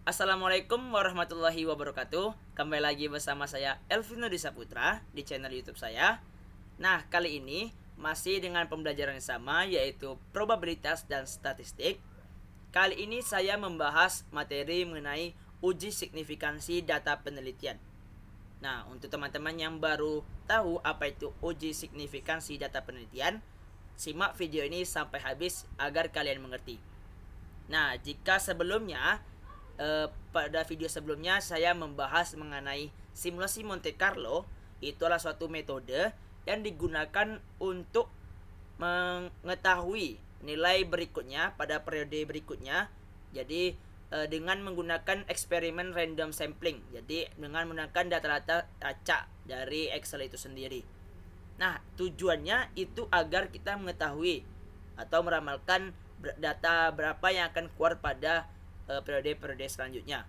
Assalamualaikum warahmatullahi wabarakatuh. Kembali lagi bersama saya Elvino Disaputra di channel YouTube saya. Nah, kali ini masih dengan pembelajaran yang sama, yaitu probabilitas dan statistik. Kali ini saya membahas materi mengenai uji signifikansi data penelitian. Nah, untuk teman-teman yang baru tahu apa itu uji signifikansi data penelitian, simak video ini sampai habis agar kalian mengerti. Nah, jika sebelumnya pada video sebelumnya saya membahas mengenai simulasi Monte Carlo, itu adalah suatu metode yang digunakan untuk mengetahui nilai berikutnya pada periode berikutnya. Jadi dengan menggunakan eksperimen random sampling. Jadi dengan menggunakan data-data acak dari Excel itu sendiri. Nah, tujuannya itu agar kita mengetahui atau meramalkan data berapa yang akan keluar pada periode-periode selanjutnya.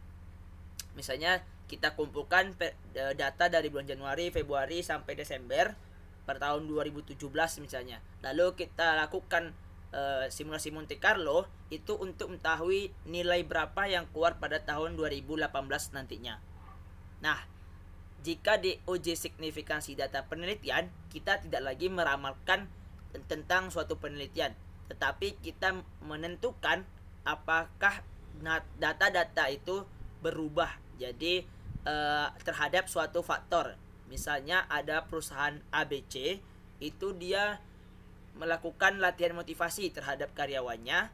Misalnya kita kumpulkan data dari bulan Januari, Februari sampai Desember pada tahun 2017 misalnya. Lalu kita lakukan simulasi Monte Carlo itu untuk mengetahui nilai berapa yang keluar pada tahun 2018 nantinya. Nah, jika di uji signifikansi data penelitian, kita tidak lagi meramalkan tentang suatu penelitian, tetapi kita menentukan apakah data-data itu berubah jadi terhadap suatu faktor. Misalnya ada perusahaan ABC, itu dia melakukan latihan motivasi terhadap karyawannya.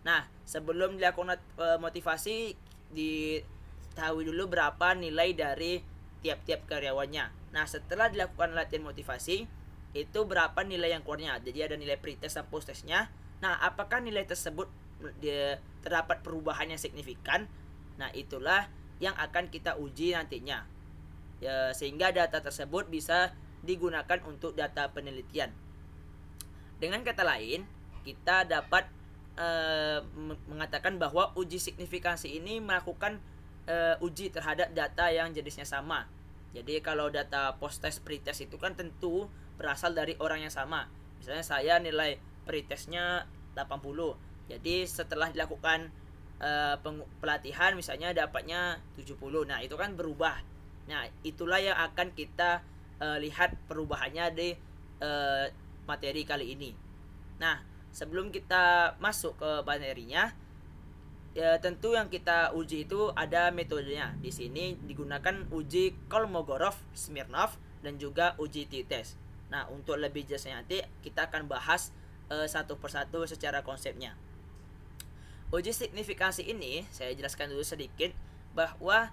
Nah, sebelum dilakukan motivasi, diketahui dulu berapa nilai dari tiap-tiap karyawannya. Nah, setelah dilakukan latihan motivasi, itu berapa nilai yang keluarnya. Jadi ada nilai pretest dan post testnya. Nah, apakah nilai tersebut terdapat perubahan yang signifikan? Nah, itulah yang akan kita uji nantinya, sehingga data tersebut bisa digunakan untuk data penelitian. Dengan kata lain, kita dapat mengatakan bahwa uji signifikansi ini melakukan uji terhadap data yang jenisnya sama. Jadi kalau data post test pretest itu kan tentu berasal dari orang yang sama. Misalnya saya nilai pretestnya 80. Jadi setelah dilakukan pelatihan misalnya dapatnya 70. Nah, itu kan berubah. Nah, itulah yang akan kita lihat perubahannya di materi kali ini. Nah, sebelum kita masuk ke materinya, tentu yang kita uji itu ada metodenya. Di sini digunakan uji Kolmogorov, Smirnov, dan juga uji t-test. Nah, untuk lebih jelasnya nanti kita akan bahas satu persatu secara konsepnya. Uji signifikansi ini saya jelaskan dulu sedikit bahwa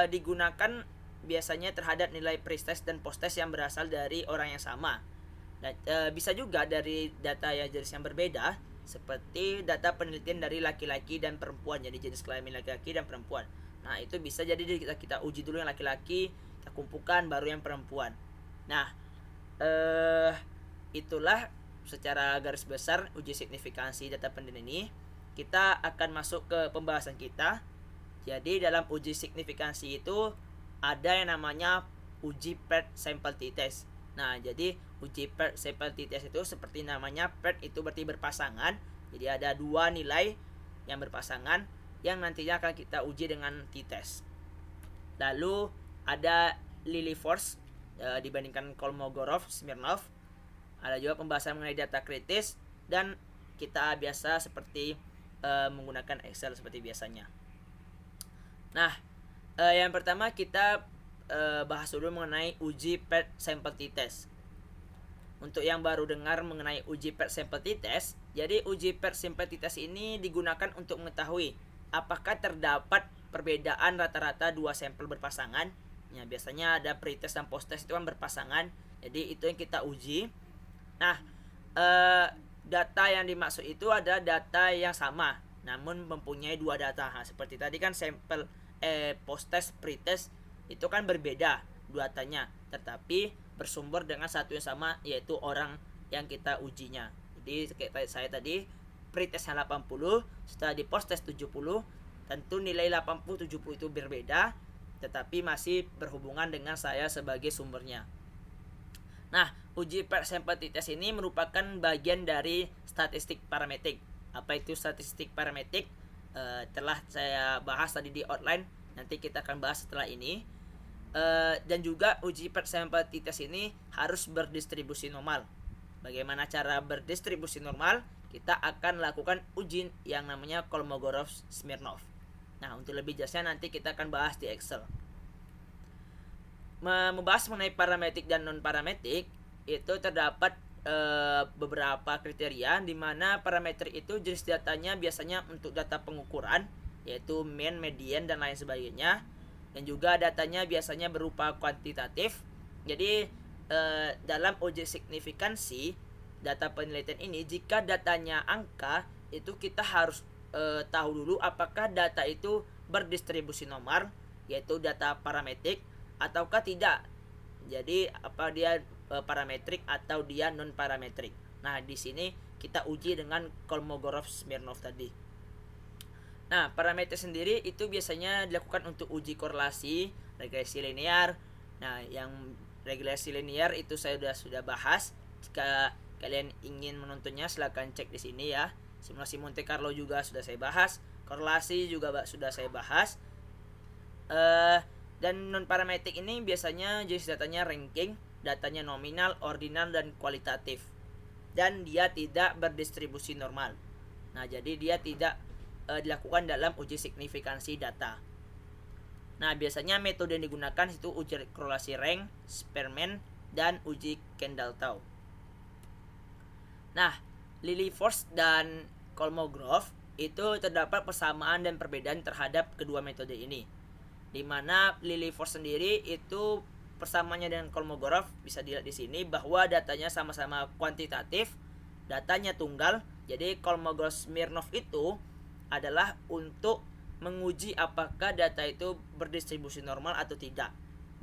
digunakan biasanya terhadap nilai pre-test dan post-test yang berasal dari orang yang sama. Dan bisa juga dari data yang jenis yang berbeda, seperti data penelitian dari laki-laki dan perempuan, jadi jenis kelamin laki-laki dan perempuan. Nah, itu bisa jadi kita uji dulu yang laki-laki, kita kumpulkan baru yang perempuan. Nah, itulah secara garis besar uji signifikansi data penelitian ini. Kita akan masuk ke pembahasan kita. Jadi dalam uji signifikansi itu ada yang namanya uji paired sample t-test. Nah, jadi uji paired sample t-test itu seperti namanya, paired itu berarti berpasangan. Jadi ada dua nilai yang berpasangan yang nantinya akan kita uji dengan t-test. Lalu ada Lilliefors dibandingkan Kolmogorov, Smirnov. Ada juga pembahasan mengenai data kritis, dan kita biasa seperti menggunakan Excel seperti biasanya. Nah, yang pertama kita bahas dulu mengenai uji paired sample t-test. Untuk yang baru dengar mengenai uji paired sample t-test, jadi uji paired sample t-test ini digunakan untuk mengetahui apakah terdapat perbedaan rata-rata dua sampel berpasangan. Ya, biasanya ada pretest dan post-test itu kan berpasangan. Jadi itu yang kita uji. Nah, data yang dimaksud itu adalah data yang sama namun mempunyai dua data. Nah, seperti tadi kan sampel post-test, pretest itu kan berbeda dua datanya, tetapi bersumber dengan satu yang sama, yaitu orang yang kita ujinya. Jadi kayak saya tadi, pretestnya 80, setelah di post-test 70, tentu nilai 80 70 itu berbeda, tetapi masih berhubungan dengan saya sebagai sumbernya. Nah, uji paired sample t-test ini merupakan bagian dari statistik parametrik. Apa itu statistik parametrik? telah saya bahas tadi di outline, nanti kita akan bahas setelah ini. Dan juga uji persampaian tes ini harus berdistribusi normal. Bagaimana cara berdistribusi normal? Kita akan lakukan uji yang namanya Kolmogorov-Smirnov. Nah, untuk lebih jelasnya nanti kita akan bahas di Excel. Membahas mengenai parametrik dan non parametrik, itu terdapat beberapa kriteria di mana parameter itu jenis datanya biasanya untuk data pengukuran, yaitu mean, median, dan lain sebagainya. Dan juga datanya biasanya berupa kuantitatif. Jadi dalam uji signifikansi data penelitian ini, jika datanya angka, itu kita harus tahu dulu apakah data itu berdistribusi normal, yaitu data parametrik, ataukah tidak. Jadi apa dia parametrik atau dia non parametrik. Nah, di sini kita uji dengan Kolmogorov-Smirnov tadi. Nah, parameter sendiri itu biasanya dilakukan untuk uji korelasi, regresi linear. Nah, yang regresi linear itu saya sudah bahas. Jika kalian ingin menontonnya silahkan cek di sini ya. Simulasi Monte Carlo juga sudah saya bahas. Korelasi juga sudah saya bahas. Dan non parametrik ini biasanya jenis datanya ranking, datanya nominal, ordinal, dan kualitatif. Dan dia tidak berdistribusi normal. Nah, jadi dia tidak dilakukan dalam uji signifikansi data. Nah, biasanya metode yang digunakan itu uji korelasi rank, Spearman, dan uji Kendall-Tau. Nah, Lilliefors dan Kolmogorov itu terdapat persamaan dan perbedaan terhadap kedua metode ini. Di mana Lilliefors sendiri itu persamaannya dengan Kolmogorov bisa dilihat di sini bahwa datanya sama-sama kuantitatif, datanya tunggal. Jadi Kolmogorov-Smirnov itu adalah untuk menguji apakah data itu berdistribusi normal atau tidak,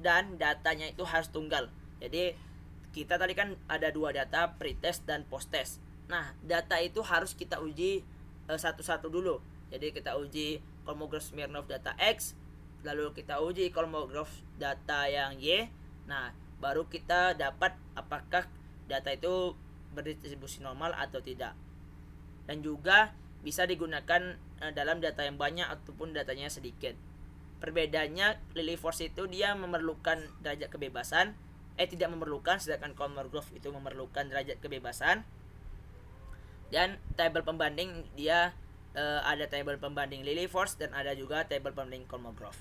dan datanya itu harus tunggal. Jadi kita tadi kan ada dua data, pre-test dan post-test. Nah, data itu harus kita uji satu-satu dulu. Jadi kita uji Kolmogorov-Smirnov data X, lalu kita uji Kolmogorov data yang Y. Nah, baru kita dapat apakah data itu berdistribusi normal atau tidak. Dan juga bisa digunakan dalam data yang banyak ataupun datanya sedikit. Perbedaannya, Lilliefors itu dia memerlukan derajat kebebasan, tidak memerlukan, sedangkan Kolmogorov itu memerlukan derajat kebebasan. Dan tabel pembanding dia ada tabel pembanding Lilliefors dan ada juga tabel pembanding Kolmogorov.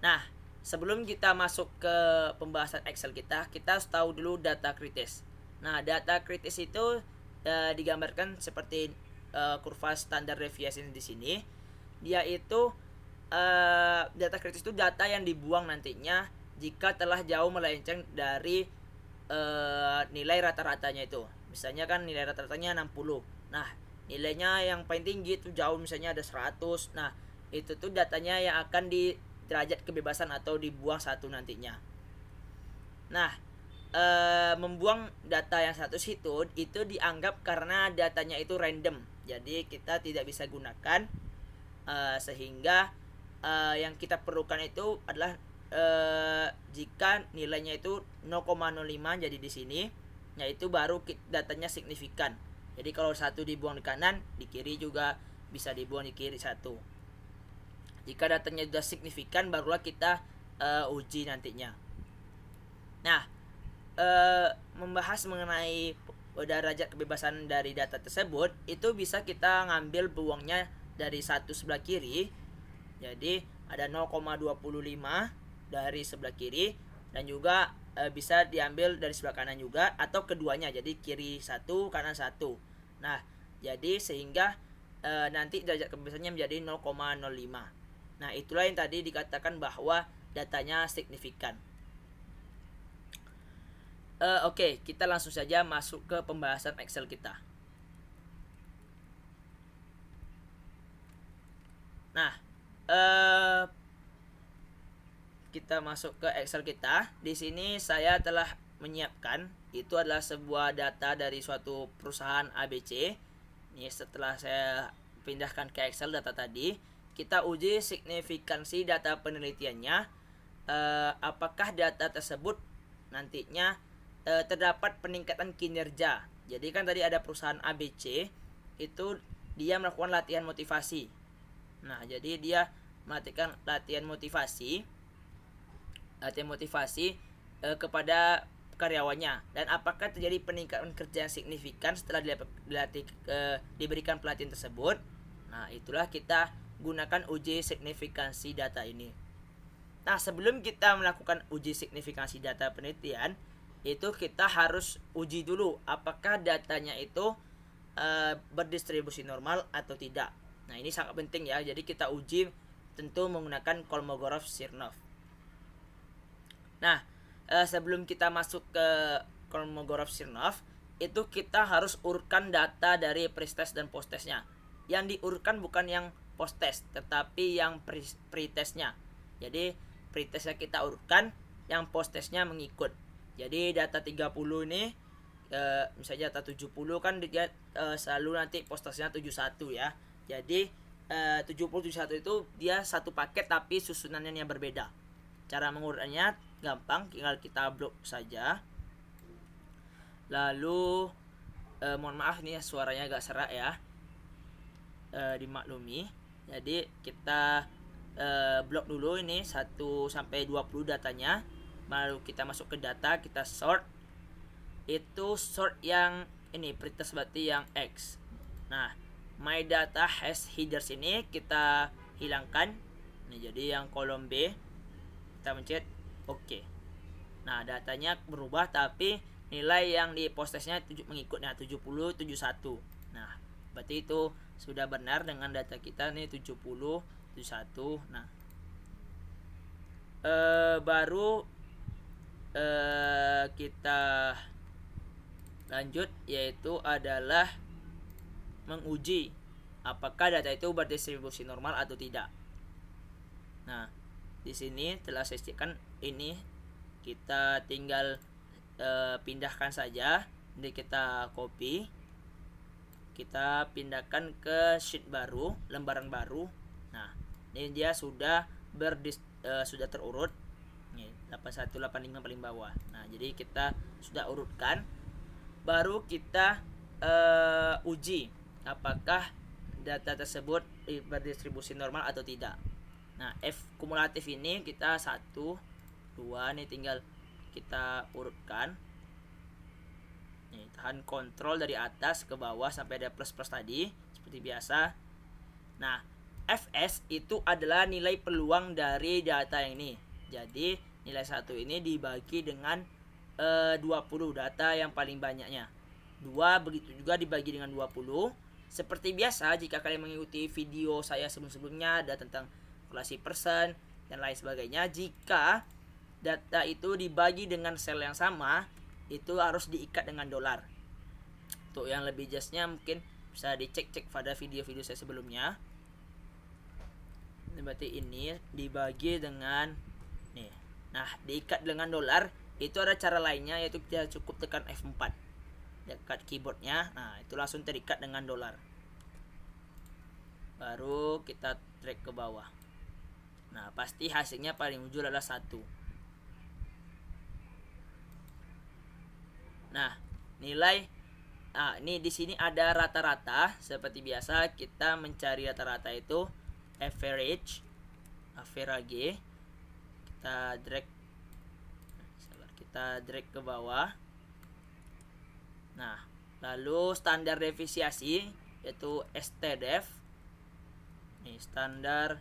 Nah, sebelum kita masuk ke pembahasan Excel kita harus tahu dulu data kritis. Nah, data kritis itu digambarkan seperti kurva standar deviation di sini. Dia itu data kritis itu data yang dibuang nantinya jika telah jauh melenceng dari nilai rata-ratanya itu. Misalnya kan nilai rata-ratanya 60. Nah, nilainya yang paling tinggi itu jauh, misalnya ada 100. Nah, itu tuh datanya yang akan di derajat kebebasan atau dibuang satu nantinya. Nah, membuang data yang 100 itu dianggap karena datanya itu random. Jadi kita tidak bisa gunakan, sehingga yang kita perlukan itu adalah jika nilainya itu 0,05, jadi di sini yaitu baru datanya signifikan. Jadi kalau satu dibuang di kanan, di kiri juga bisa dibuang di kiri satu. Jika datanya sudah signifikan, barulah kita uji nantinya. Nah, membahas mengenai derajat kebebasan dari data tersebut, itu bisa kita ngambil peluangnya dari satu sebelah kiri. Jadi ada 0,25 dari sebelah kiri, dan juga bisa diambil dari sebelah kanan juga, atau keduanya, jadi kiri satu, kanan satu. Nah, jadi sehingga nanti derajat kebebasannya menjadi 0,05. Nah, itulah yang tadi dikatakan bahwa datanya signifikan. Oke, kita langsung saja masuk ke pembahasan Excel kita. Nah, kita masuk ke Excel kita. Di sini saya telah menyiapkan, itu adalah sebuah data dari suatu perusahaan ABC. Ini setelah saya pindahkan ke Excel data tadi, kita uji signifikansi data penelitiannya. Apakah data tersebut nantinya terdapat peningkatan kinerja. Jadi kan tadi ada perusahaan ABC, itu dia melakukan latihan motivasi. Nah, jadi dia melakukan latihan motivasi kepada karyawannya, dan apakah terjadi peningkatan kerja yang signifikan setelah diberikan pelatihan tersebut. Nah, itulah kita gunakan uji signifikansi data ini. Nah, sebelum kita melakukan uji signifikansi data penelitian, itu kita harus uji dulu apakah datanya itu berdistribusi normal atau tidak. Nah, ini sangat penting ya. Jadi kita uji tentu menggunakan Kolmogorov-Smirnov. Nah, sebelum kita masuk ke Kolmogorov-Smirnov, itu kita harus urutkan data dari pre-test dan post-testnya. Yang diurutkan bukan yang post-test, tetapi yang pre-testnya. Jadi pre-testnya kita urutkan, yang post-testnya mengikut. Jadi data 30 ini, misalnya data 70 kan dia selalu nanti post-testnya 71 ya. Jadi 70-71 itu dia satu paket tapi susunannya yang berbeda. Cara mengurutnya gampang, tinggal kita blok saja. Lalu mohon maaf nih suaranya agak serak ya, dimaklumi. Jadi kita blok dulu ini 1 sampai 20 datanya. Lalu kita masuk ke data, kita sort. Itu sort yang ini pretest berarti yang X. Nah, my data has headers ini kita hilangkan. Ini jadi yang kolom B. Kita mencet OK. Nah, datanya berubah tapi nilai yang di post-testnya mengikutnya 70 71. Nah, berarti itu sudah benar dengan data kita nih 70 71. Nah, baru kita lanjut, yaitu adalah menguji apakah data itu berdistribusi normal atau tidak. Nah, di sini telah saya sisihkan ini, kita tinggal pindahkan saja. Jadi kita copy, kita pindahkan ke sheet baru, lembaran baru. Nah, ini dia sudah sudah terurut. Nih, 81 85 paling bawah. Nah, jadi kita sudah urutkan. Baru kita uji apakah data tersebut berdistribusi normal atau tidak. Nah, F kumulatif ini kita 1 2 nih tinggal kita urutkan. Nih, tahan kontrol dari atas ke bawah sampai ada plus-plus tadi seperti biasa. Nah, Fs itu adalah nilai peluang dari data yang ini. Jadi, nilai 1 ini dibagi dengan 20 data yang paling banyaknya. 2 begitu juga dibagi dengan 20. Seperti biasa, jika kalian mengikuti video saya sebelum-sebelumnya ada tentang kalkulasi persen dan lain sebagainya, jika data itu dibagi dengan sel yang sama, itu harus diikat dengan dolar. Untuk yang lebih jelasnya mungkin bisa dicek pada video-video saya sebelumnya. Berarti ini dibagi dengan nih. Nah, diikat dengan dolar itu ada cara lainnya, yaitu kita cukup tekan F4 dekat keyboardnya. Nah, itu langsung terikat dengan dolar. Baru kita drag ke bawah. Nah, pasti hasilnya paling ujung adalah 1. Nah, nilai ini di sini ada rata-rata. Seperti biasa kita mencari rata-rata itu average. Kita drag ke bawah. Nah, lalu standar deviasi yaitu STDEV. Nih, standar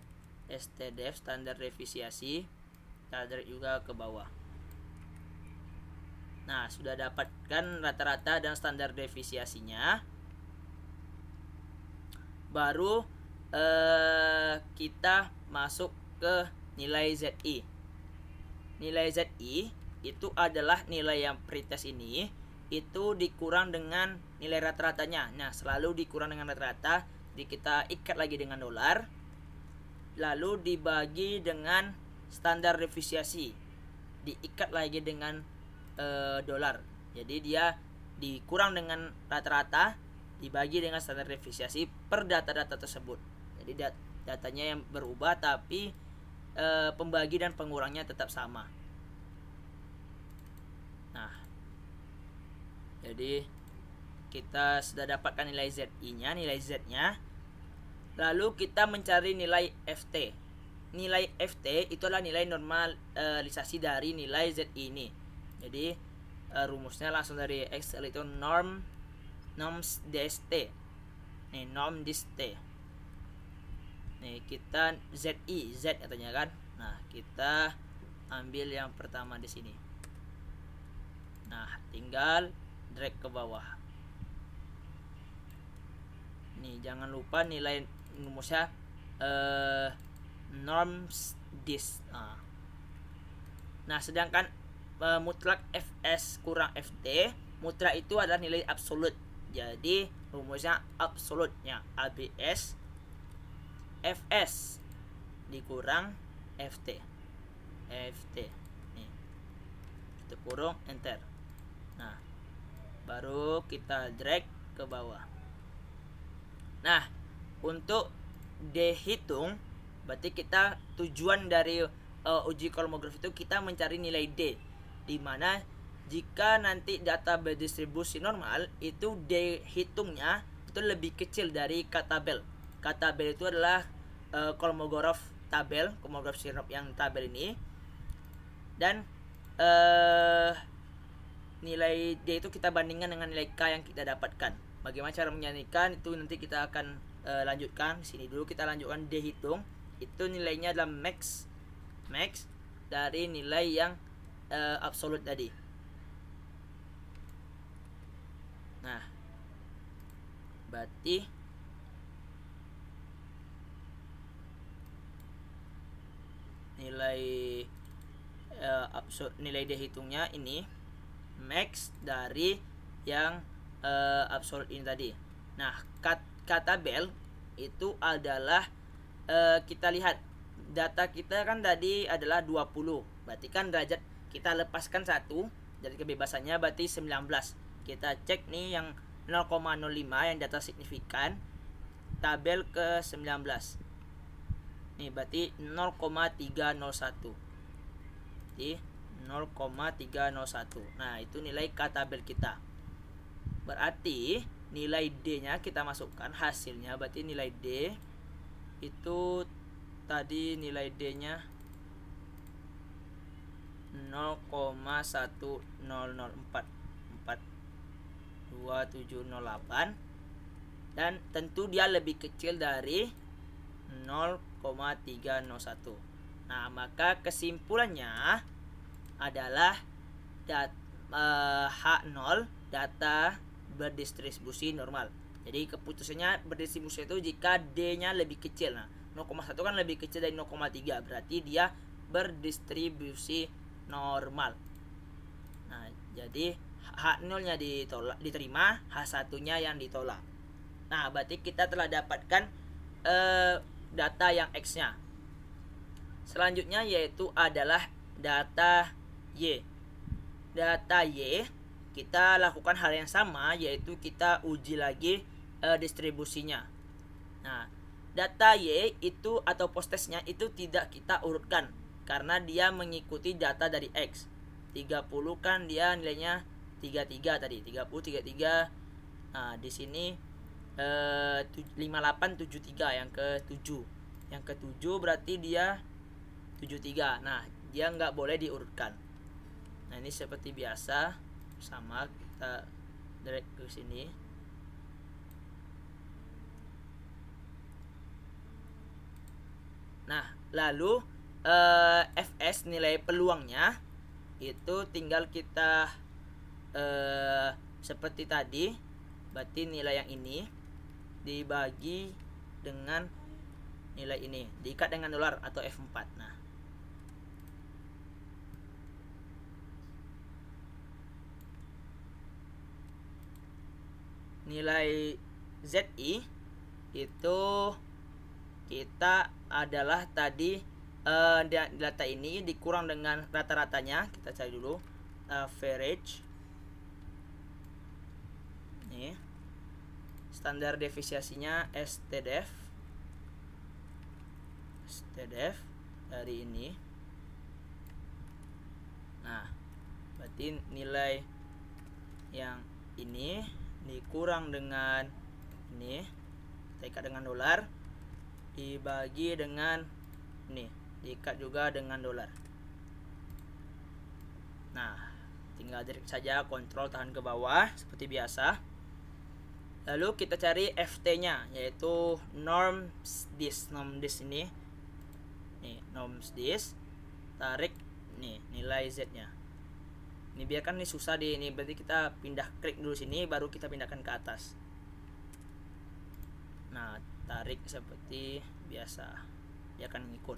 deviasi. Kita drag juga ke bawah. Nah, sudah dapatkan rata-rata dan standar deviasinya. Baru kita masuk ke nilai ZI. Nilai ZI itu adalah nilai yang pretest ini itu dikurang dengan nilai rata-ratanya. Nah, selalu dikurang dengan rata-rata. Jadi kita ikat lagi dengan dolar. Lalu dibagi dengan standar deviasi. Diikat lagi dengan dolar. Jadi dia dikurang dengan rata-rata, dibagi dengan standar deviasi per data-data tersebut. Jadi datanya yang berubah tapi pembagi dan pengurangnya tetap sama. Nah, jadi kita sudah dapatkan nilai ZI-nya, nilai Z-nya. Lalu kita mencari nilai FT. Nilai FT itu adalah nilai normalisasi dari nilai ZI ini. Jadi rumusnya langsung dari Excel itu norms dst. Nih, norm dst. Nih, kita ZI, Z katanya kan. Nah, kita ambil yang pertama di sini. Nah, tinggal drag ke bawah. Nih, jangan lupa nilai rumusnya norms dis. Nah, sedangkan mutlak Fs kurang Ft, mutlak itu adalah nilai absolut. Jadi rumusnya absolutnya ABS Fs dikurang Ft. Nih, kita kurung enter. Nah, baru kita drag ke bawah. Nah, untuk dihitung berarti kita tujuan dari uji kolmografi itu kita mencari nilai D, di mana jika nanti data berdistribusi normal itu dihitungnya itu lebih kecil dari K-tabel. K-tabel itu adalah kolmograf tabel, kolmograf sirop yang tabel ini, dan nilai D itu kita bandingkan dengan nilai K yang kita dapatkan. Bagaimana cara menyanyikan itu nanti kita akan lanjutkan. Sini dulu kita lanjutkan D hitung. Itu nilainya adalah max dari nilai yang absolut tadi. Nah, berarti nilai nilai D hitungnya ini max dari yang absolut ini tadi. Nah, K-tabel itu adalah kita lihat data kita kan tadi adalah 20. Berarti kan derajat kita lepaskan 1 dari kebebasannya berarti 19. Kita cek nih yang 0,05 yang data signifikan, tabel ke 19. Nih berarti 0,301. Jadi 0,301. Nah, itu nilai K-tabel kita. Berarti nilai D-nya kita masukkan hasilnya, berarti nilai D itu tadi nilai D-nya 0,100442708, dan tentu dia lebih kecil dari 0,301. Nah, maka kesimpulannya adalah H0 data berdistribusi normal. Jadi keputusannya berdistribusi itu jika D-nya lebih kecil. Nah, 0,1 kan lebih kecil dari 0,3, berarti dia berdistribusi normal. Nah, jadi H0-nya diterima, H1-nya yang ditolak. Nah, berarti kita telah dapatkan data yang X-nya. Selanjutnya yaitu adalah data Y. Data Y kita lakukan hal yang sama, yaitu kita uji lagi distribusinya. Nah, data Y itu atau posttestnya itu tidak kita urutkan karena dia mengikuti data dari X. 30 kan dia nilainya 33 tadi, 30 33. Nah, di sini 5873 yang ke-7. Yang ke-7 berarti dia 73. Nah, dia nggak boleh diurutkan. Nah, ini seperti biasa, sama kita drag ke sini. Nah, lalu Fs nilai peluangnya itu tinggal kita seperti tadi, berarti nilai yang ini dibagi dengan nilai ini, diikat dengan dolar atau F4. Nah, nilai ZI itu kita adalah tadi data ini dikurang dengan rata-ratanya. Kita cari dulu average. Nih, standar deviasinya STDF dari ini. Nah, berarti nilai yang ini dikurang dengan ini, kita ikat dengan dolar, dibagi dengan ini, diikat juga dengan dolar. Nah, tinggal drag saja, kontrol tahan ke bawah seperti biasa. Lalu kita cari FT-nya, yaitu norms this ini. Nih, norms this. Tarik nih nilai Z-nya. Ini biarkan ini susah di ini, berarti kita pindah klik dulu sini baru kita pindahkan ke atas. Nah, tarik seperti biasa. Dia akan ngikut.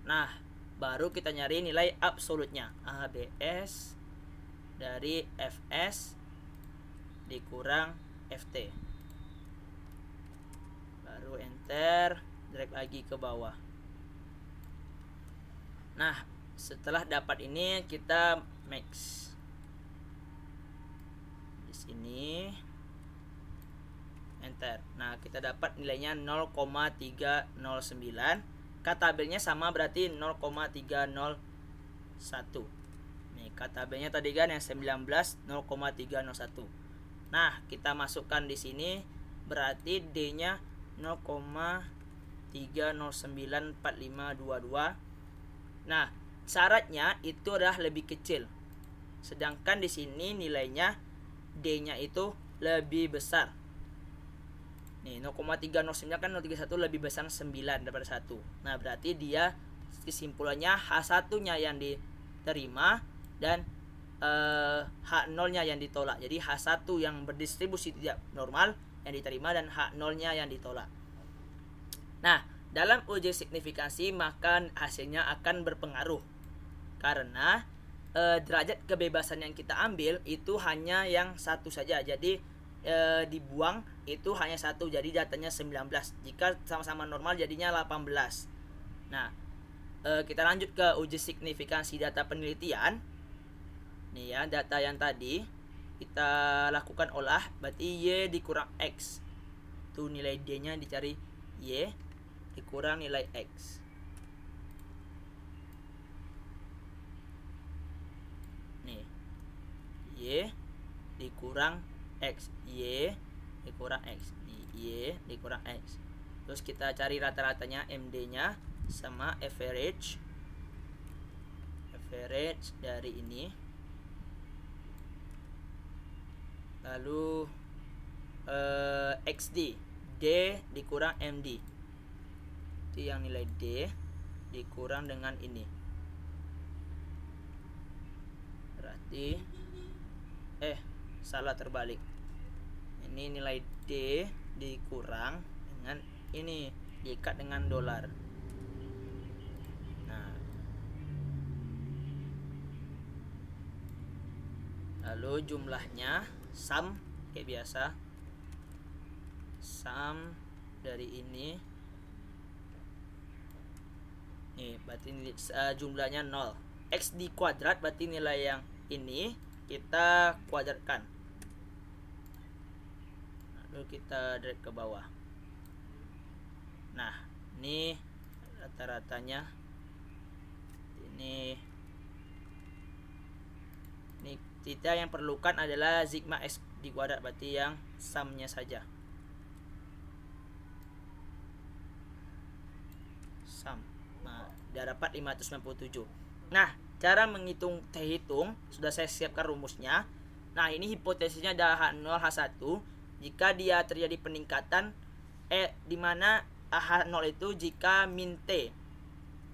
Nah, baru kita nyari nilai absolutnya. ABS dari FS dikurang FT. Baru enter, drag lagi ke bawah. Nah, setelah dapat ini kita max. Di sini enter. Nah, kita dapat nilainya 0,309. Tabelnya sama berarti 0,301. Nih, tabelnya tadi kan yang 19 0,301. Nah, kita masukkan di sini berarti D-nya 0,3094522. Nah, syaratnya itu adalah lebih kecil. Sedangkan di sini nilainya D-nya itu lebih besar. Nih, 0,309 kan 031 lebih besar 9 daripada 1. Nah, berarti dia kesimpulannya H1-nya yang diterima dan H0-nya yang ditolak. Jadi H1 yang berdistribusi tidak normal yang diterima dan H0-nya yang ditolak. Nah, dalam uji signifikansi maka hasilnya akan berpengaruh karena derajat kebebasan yang kita ambil itu hanya yang satu saja. Jadi dibuang itu hanya satu, jadi datanya 19. Jika sama-sama normal jadinya 18. Nah, kita lanjut ke uji signifikansi data penelitian. Nih ya, data yang tadi kita lakukan olah, berarti Y dikurang X. Tuh nilai D-nya dicari Y dikurang nilai X. Nih, Y dikurang X, Y dikurang X, Y dikurang X. Terus kita cari rata-ratanya, MD-nya sama average dari ini. Lalu XD, D dikurang MD. Itu yang nilai D dikurang dengan ini. Berarti salah, terbalik. Ini nilai D dikurang dengan ini, diikat dengan dolar. Nah, lalu jumlahnya sum kayak biasa. Sum dari ini. Nih, berarti jumlahnya 0. X di kuadrat berarti nilai yang ini kita kuadratkan. Lalu kita drag ke bawah. Nah, ini rata-ratanya. Ini kita yang perlukan adalah sigma X di kuadrat, berarti yang sumnya saja. Sum. Nah, dia dapat 597. Nah, cara menghitung hitung sudah saya siapkan rumusnya. Nah, ini hipotesisnya adalah H0 H1 jika dia terjadi peningkatan di mana H0 itu jika min T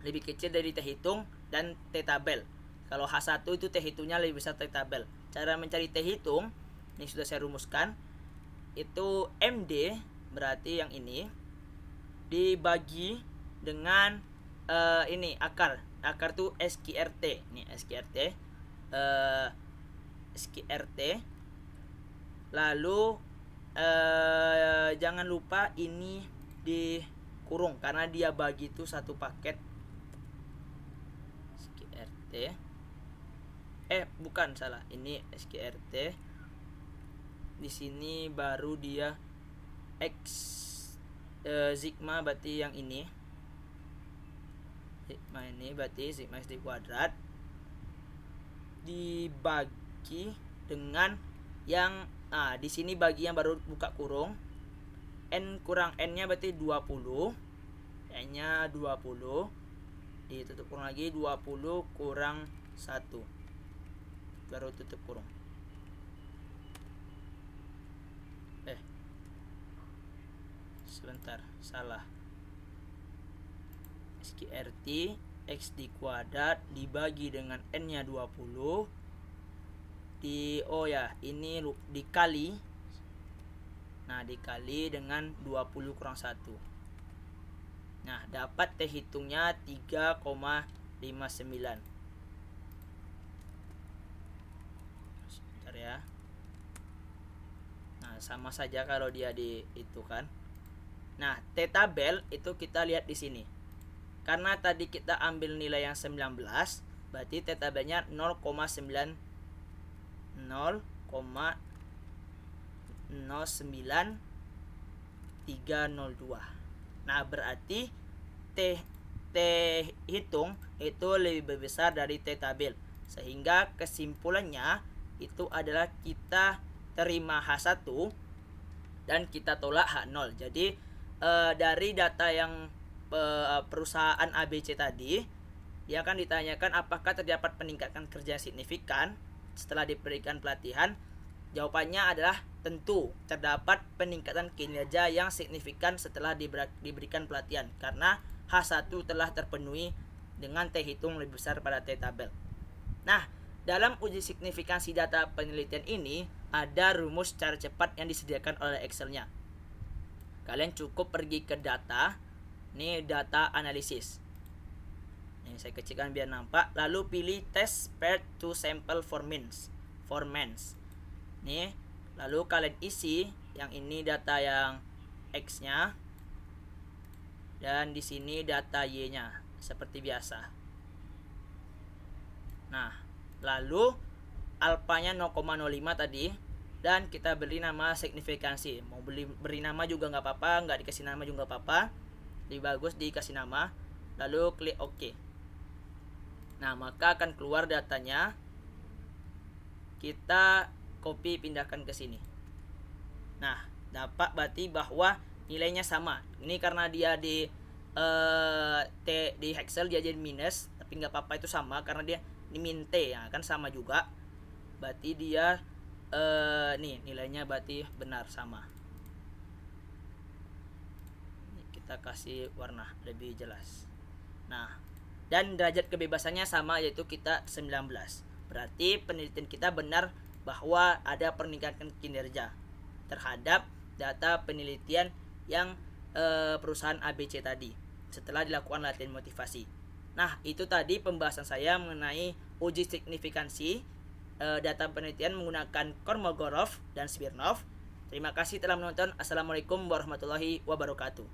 lebih kecil dari T hitung dan T tabel. Kalau H1 itu T hitungnya lebih besar T tabel. Cara mencari T hitung ini sudah saya rumuskan. Itu MD berarti yang ini dibagi dengan ini akar tuh SQRT. Nih SQRT lalu jangan lupa ini dikurung karena dia bagi itu satu paket SQRT. Bukan, salah. Ini SQRT. Di sini baru dia X sigma berarti yang ini. Sigma ini berarti sigma X di kuadrat dibagi dengan yang di sini bagi yang baru buka kurung, N kurang N nya berarti 20 N-nya 20 ditutup kurung lagi, 20 kurang 1 baru tutup kurung. Sebentar, salah. SQRT X di kuadrat dibagi dengan N-nya 20 ini dikali. Nah, dikali dengan 20 kurang 1. Nah, dapat T hitungnya 3,59. Sebentar ya. Nah, sama saja kalau dia di itu kan. Nah, T tabel itu kita lihat di sini. Karena tadi kita ambil nilai yang 19, berarti T tabelnya 0,90302. Nah, berarti T hitung itu lebih besar dari T tabel. Sehingga kesimpulannya itu adalah kita terima H1 dan kita tolak H0. Jadi dari data yang perusahaan ABC tadi, dia akan ditanyakan apakah terdapat peningkatan kerja signifikan setelah diberikan pelatihan. Jawabannya adalah tentu terdapat peningkatan kinerja yang signifikan setelah diberikan pelatihan, karena H1 telah terpenuhi dengan T hitung lebih besar pada T tabel. Nah, dalam uji signifikansi data penelitian ini ada rumus cara cepat yang disediakan oleh Excel-nya. Kalian cukup pergi ke data, ini data analisis. Ini saya kecilkan biar nampak. Lalu pilih test paired to sample formants. Nih, lalu kalian isi yang ini data yang X-nya dan di sini data Y-nya seperti biasa. Nah, lalu alfanya 0,05 tadi. Dan kita beri nama signifikansi. Mau beri nama juga nggak apa-apa, nggak dikasih nama juga nggak apa-apa. Lebih bagus dikasih nama. Lalu klik OK. Nah, maka akan keluar datanya. Kita copy pindahkan ke sini. Nah, dapat berarti bahwa nilainya sama. Ini karena dia di Excel dia jadi minus, tapi nggak apa-apa, itu sama karena dia ini min T ya, kan sama juga. Berarti dia nih nilainya berarti benar sama. Kita kasih warna lebih jelas. Nah, dan derajat kebebasannya sama, yaitu kita 19. Berarti penelitian kita benar bahwa ada peningkatan kinerja terhadap data penelitian yang perusahaan ABC tadi setelah dilakukan latihan motivasi. Nah, itu tadi pembahasan saya mengenai uji signifikansi data penelitian menggunakan Kolmogorov dan Smirnov. Terima kasih telah menonton. Assalamualaikum warahmatullahi wabarakatuh.